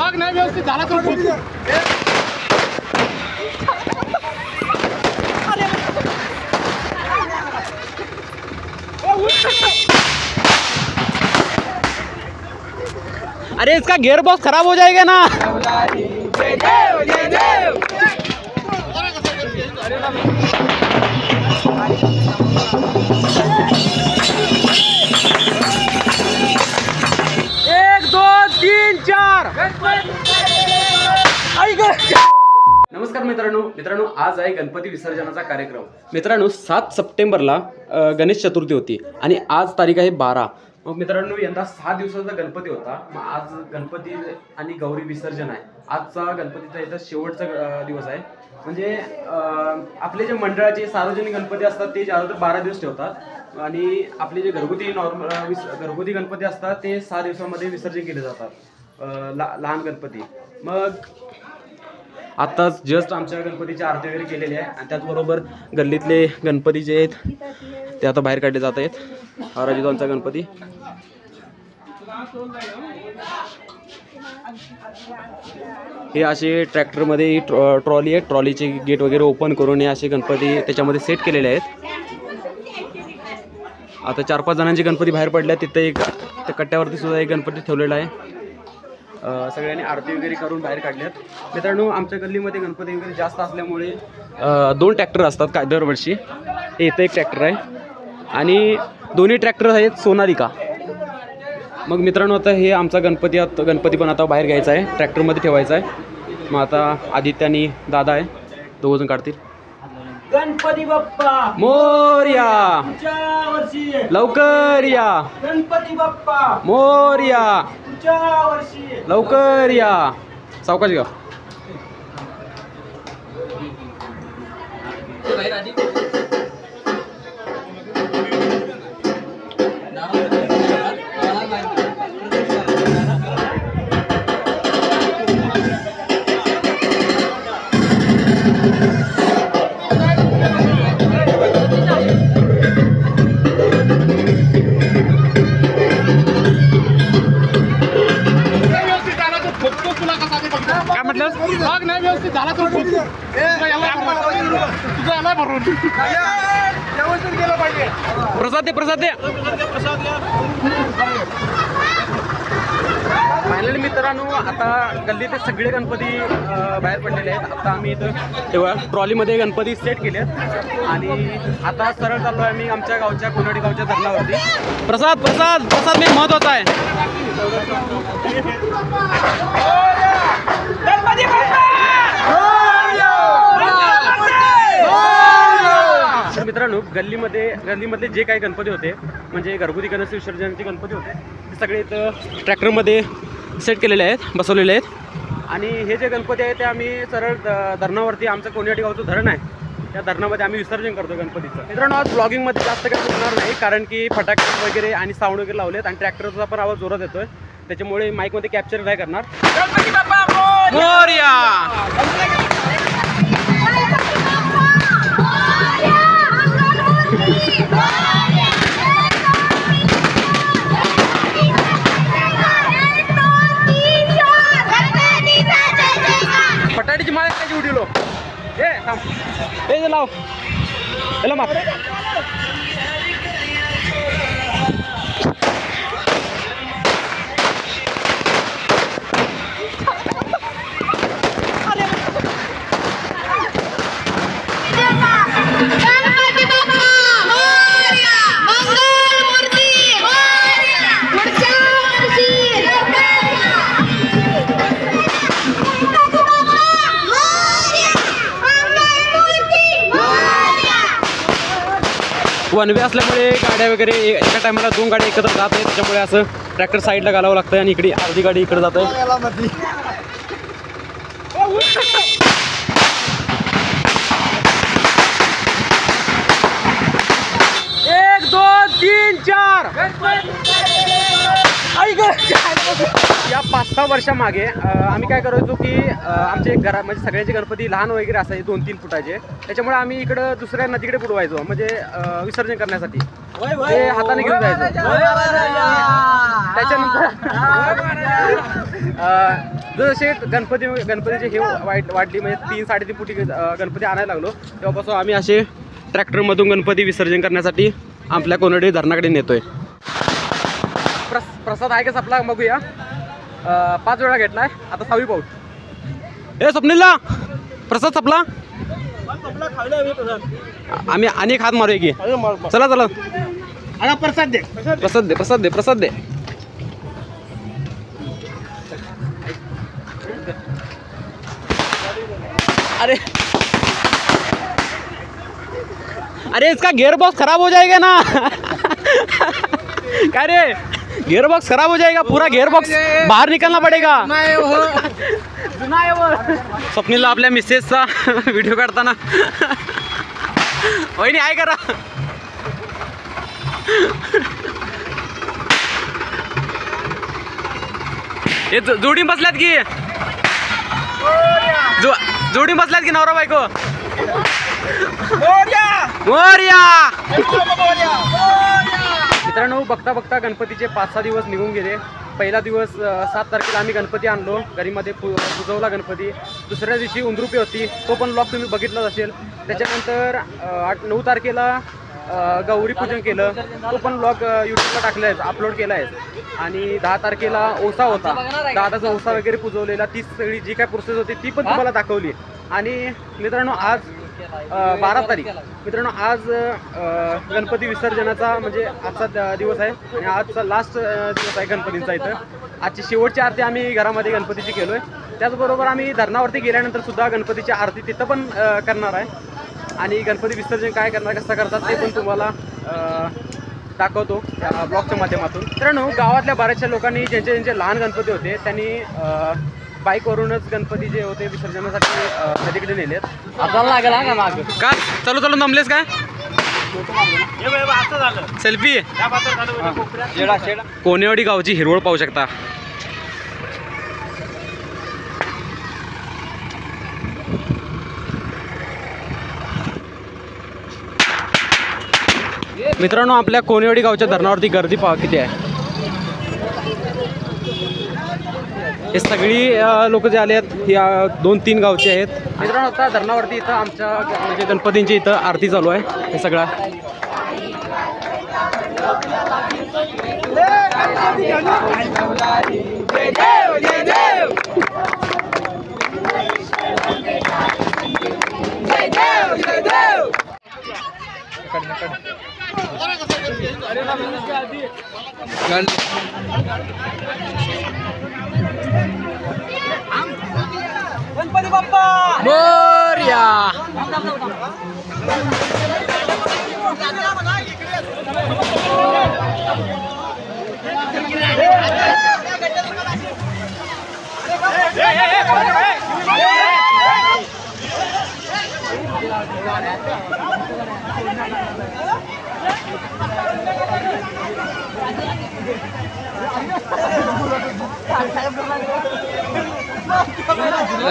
भाग नाही व्यवस्थित झाला तर अरे इसका गियर बॉक्स खराब हो जाएगा ना। एक दो तीन चार। नमस्कार मित्रांनो आज आहे गणपती विसर्जनाचा कार्यक्रम। मित्रांनो 7 सप्टेंबरला गणेश चतुर्थी होती आणि आज तारीख आहे 12। मग मित्रांनो यंदा 6 दिवसाचा गणपती होता। मग आज गणपती आणि गौरी विसर्जन आहे। आजचा गणपतीचा इथं शेवटचा दिवस आहे। म्हणजे आपले जे मंडळाचे सार्वजनिक गणपती असतात ते ज्यादा तर 12 दिवस ठेवतात आणि आपले जे घरगुती घरगुती गणपती असतात ते 6 दिवसामध्ये विसर्जन केले जातात, लहान गणपती। मग आत्ताच जस्ट आमच्या गणपतीची आरती वगैरे केलेली आहे आणि त्याचबरोबर गल्लीतले गणपती जे आहेत ते आता बाहेर काढले जात आहेत। राजूदांचा गणपती हे असे ट्रॅक्टरमध्ये ट्रॉली आहे, ट्रॉलीचे गेट वगैरे ओपन करून हे असे गणपती त्याच्यामध्ये सेट केलेले आहेत। आता 4-5 जणांचे गणपती बाहेर पडले, तिथे एक त्या कट्ट्यावरती सुद्धा एक गणपती ठेवलेला आहे। सगळ्यांनी आरती वगैरे करून बाहेर काढल्यात। मित्रांनो आमच्या गल्लीमध्ये गणपती वगैरे जास्त असल्यामुळे 2 ट्रॅक्टर असतात काय दरवर्षी। इथं एक ट्रॅक्टर आहे आणि दोन्ही ट्रॅक्टर आहेत सोनालिका। मग मित्रांनो आता हे आमचा गणपती पण आता बाहेर घ्यायचा आहे, ट्रॅक्टरमध्ये ठेवायचा आहे। मग आता आदित्य आणि दादा आहे, दोघंजण काढतील। गणपती बाप्पा मोरया, लवकर या गणपती बाप्पा मोरया, वर्षी लवकर या। सावकाश घ्या। काय म्हटलं? भाग नाही व्यवस्थित झाला तर व्यवस्थित गेलं पाहिजे। प्रसाद दे। फायनली मित्रांनो आता गल्लीत सगळे गणपती बाहेर पडलेले आहेत। आता आम्ही इथं तेव्हा ट्रॉलीमध्ये गणपती सेट केले आणि आता सरळ चाललो आहे आम्ही आमच्या गावच्या कोनडी गावच्या धरणावरती। प्रसाद मी महत्वाचा आहे। मित्रांनो गल्लीमधले जे काही गणपती होते म्हणजे घरगुती गणेश विसर्जनाचे गणपती होते ते सगळे इथं ट्रॅक्टरमध्ये सेट केलेले आहेत, बसवलेले आहेत। आणि हे जे गणपती आहेत ते आम्ही सरळ धरणावरती, आमचं कोणियाटी गावचं धरण आहे त्या धरणामध्ये आम्ही विसर्जन करतो गणपतीचं। मित्रांनो आज ब्लॉगिंगमध्ये जास्त काही होणार नाही कारण की फटाके वगैरे आणि साऊंड वगैरे लावलेत आणि ट्रॅक्टरचा पण आवाज जोरात येतोय, त्याच्यामुळे माईकमध्ये कॅप्चर नाही करणार। गणपती बाप्पा मोरया। फटाडीची माळ काय उडीलो ए थांब ए लाव हेला मार। वन वे असल्यामुळे गाड्या वगैरे एका टायमाला 2 गाड्या एकत्र जात आहेत, त्याच्यामुळे असं ट्रॅक्टर साईडला घालावं लागतं आणि इकडे अर्धी गाडी इकडे जात आहे। 1 2 3 विचार या 5-6 वर्षामागे आम्ही काय करायचो की आमचे घरा म्हणजे सगळ्यांचे गणपती लहान वगैरे असायचे 2-3 फुटाचे. त्याच्यामुळे आम्ही इकडं दुसऱ्या नदीकडे बुडवायचो म्हणजे विसर्जन करण्यासाठी ते हाताने घेऊन जायचो. त्याच्यानंतर जसे गणपतीचे हे वाढली म्हणजे 3-3.5 फुटी गणपती आणायला लागलो तेव्हापासून आम्ही असे ट्रॅक्टरमधून गणपती विसर्जन करण्यासाठी आपल्या कोनवडी धरणाकडे नेतोय. प्रसाद आहे का आपला बघूया. 5 वेळा घेतलाय आता 6वी पाऊट. ए स्वप्नीलला प्रसाद संपला. आम्ही आणि हात मारूया की. चला चला प्रसाद दे प्रसाद दे प्रसाद दे प्रसाद दे. अरे अरे इसका गियर बॉक्स खराब हो जाएगा ना. काय रे गियर बॉक्स खराब हो जाएगा. पूरा गियर बॉक्स बाहर निकलना पड़ेगा. स्वप्नीलला आपल्या मिसेसचा व्हिडिओ काढताना वहिनी आहे करा. हे जोडी बसल्यात की जोडी बसल्यात की नवरा बायको. मित्रांनो बघता बघता गणपतीचे 5-6 दिवस निघून गेले. पहिला दिवस 7 तारखेला आम्ही गणपती आणलो घरीमध्ये पुजवला गणपती. दुसऱ्या दिवशी उंदरुपी होती तो पण ब्लॉग तुम्ही बघितलाच असेल. त्याच्यानंतर 8-9 तारखेला गौरी पूजन केलं तो पण ब्लॉग यूट्यूबला टाकला आहे अपलोड केला आहे. आणि 10 तारखेला ओसा होता दादाचा ओसा वगैरे पुजवलेला. ती सगळी जी काय प्रोसेस होती ती पण तुम्हाला दाखवली. आणि मित्रांनो आज 12 तारीख मित्रांनो आज गणपती विसर्जनाचा म्हणजे आजचा दिवस आहे आणि आजचा लास्ट दिवस आहे गणपतींचा. इथं आजची शेवटची आरती आम्ही घरामध्ये गणपतीची केलोय. त्याचबरोबर आम्ही धरणावरती गेल्यानंतर सुद्धा गणपतीची आरती तिथं पण करणार आहे. आणि गणपती विसर्जन काय करणार कसं करतात ते पण तुम्हाला दाखवतो त्या ब्लॉगच्या माध्यमातून. मित्रांनो गावातल्या बऱ्याचशा लोकांनी ज्यांचे लहान गणपती होते त्यांनी बाईकवरूनच गणपती जे होते विसर्जनासाठी नदीकडे नेलेत. आपल्याला लागला ना माग का चलो चलो नमलेस काय सेल्फी. कोणेवाडी गावची हिरवळ पाहू शकता. मित्रांनो आपल्या कोणेवाडी गावच्या धरणावरती गर्दी पहा किती आहे. हे सगळी लोक जे आले आहेत या 2-3 गावचे आहेत. मित्रांनो आता धरणावरती इथं आमच्या म्हणजे गणपतींची इथं आरती चालू आहे. हे सगळं गणपती बाप्पा मोरया.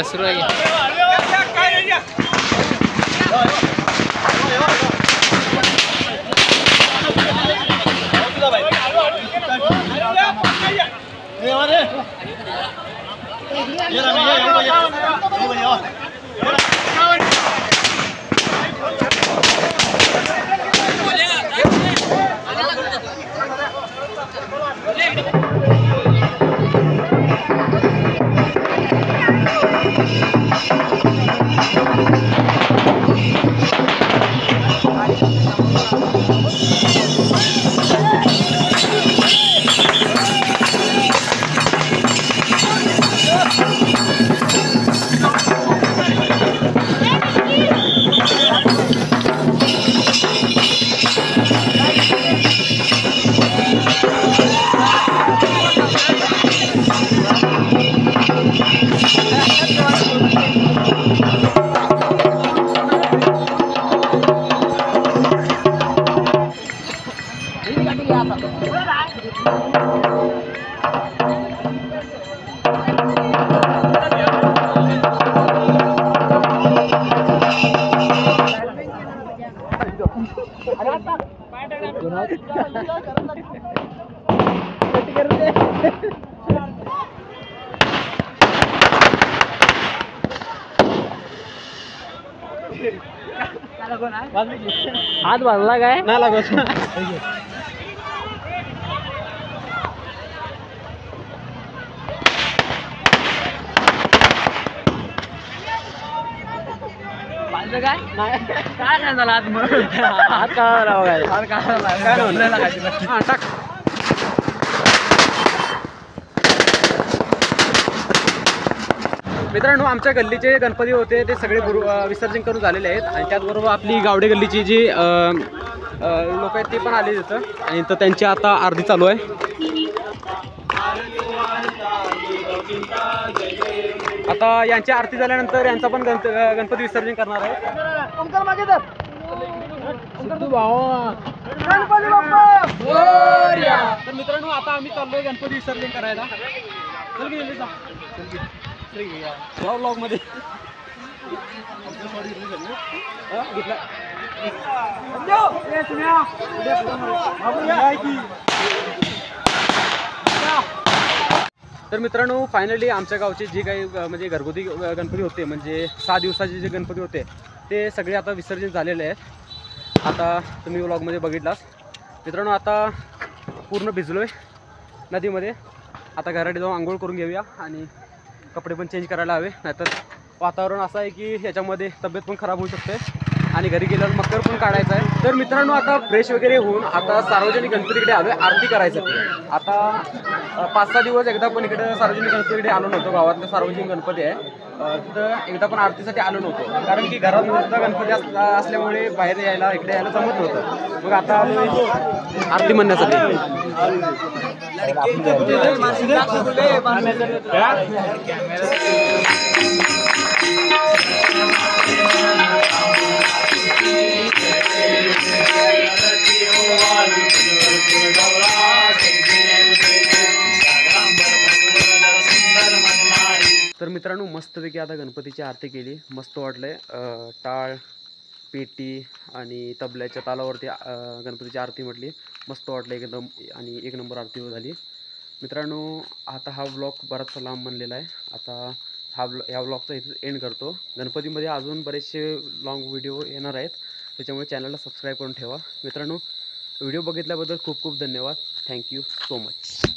सुरू आहे. हात बांधला काय नाही लागत. काय काय झालं हात मग हात काढायला काय हात काढायला काय टाक. मित्रांनो आमच्या गल्लीचे गणपती होते ते सगळे विसर्जन करून झालेले आहेत आणि त्याचबरोबर आपली गावडे गल्लीची जी लोक आहेत ते पण आले तिथं आणि तर त्यांची आता आरती चालू आहे. आता यांची आरती झाल्यानंतर यांचा पण गणपती विसर्जन करणार आहे. तर मित्रांनो आता आम्ही चाललोय गणपती विसर्जन करायला. ब्लॉग मध्ये तर मित्रांनो फायनली आमच्या गावचे जे काही म्हणजे घरगुती गणपती होते म्हणजे 6 दिवसाचे जे गणपती होते ते सगळे आता विसर्जन झालेले आहेत. आता तुम्ही व्लॉगमध्ये बघितलास. मित्रांनो आता पूर्ण भिजलोय नदीमध्ये. आता घराकडे जाऊन आंघोळ करून घेऊया आणि कपडे पण चेंज करायला हवे, नाहीतर वातावरण असं आहे की ह्याच्यामध्ये तब्येत पण खराब होऊ शकते आणि घरी गेल्यावर मकर पण काढायचा आहे. तर मित्रांनो आता फ्रेश वगैरे होऊन आता सार्वजनिक गणपतीकडे आलो आहे आरती करायसाठी. आता 5-6 दिवस एकदा पण इकडे सार्वजनिक गणपतीकडे आलो नव्हतो. गावातलं सार्वजनिक गणपती आहे तिथं एकदा पण आरतीसाठी आलो नव्हतो कारण की घरात सुद्धा गणपती असल्यामुळे बाहेर यायला इकडे यायला जमत नव्हतं. मग आता आलो आरती म्हणण्यासाठी. तर मित्रांनो मस्तपैकी आता गणपतीची आरती केली. मस्त वाटलंय. टाळ पेटी आणि तबल्याच्या तालावरती गणपतीची आरती म्हटली. मस्त वाटलं एकदम आणि 1 नंबर आरती झाली. मित्रांनो आता हा व्लॉग बराचसा लांब बनलेला आहे. आता ह्या व्लॉगचा इथे एंड करतो. गणपतीमध्ये अजून बरेचसे लॉंग व्हिडिओ येणार आहेत त्याच्यामुळे चॅनलला सबस्क्राईब करून ठेवा. मित्रांनो व्हिडिओ बघितल्याबद्दल खूप खूप धन्यवाद. Thank you so much.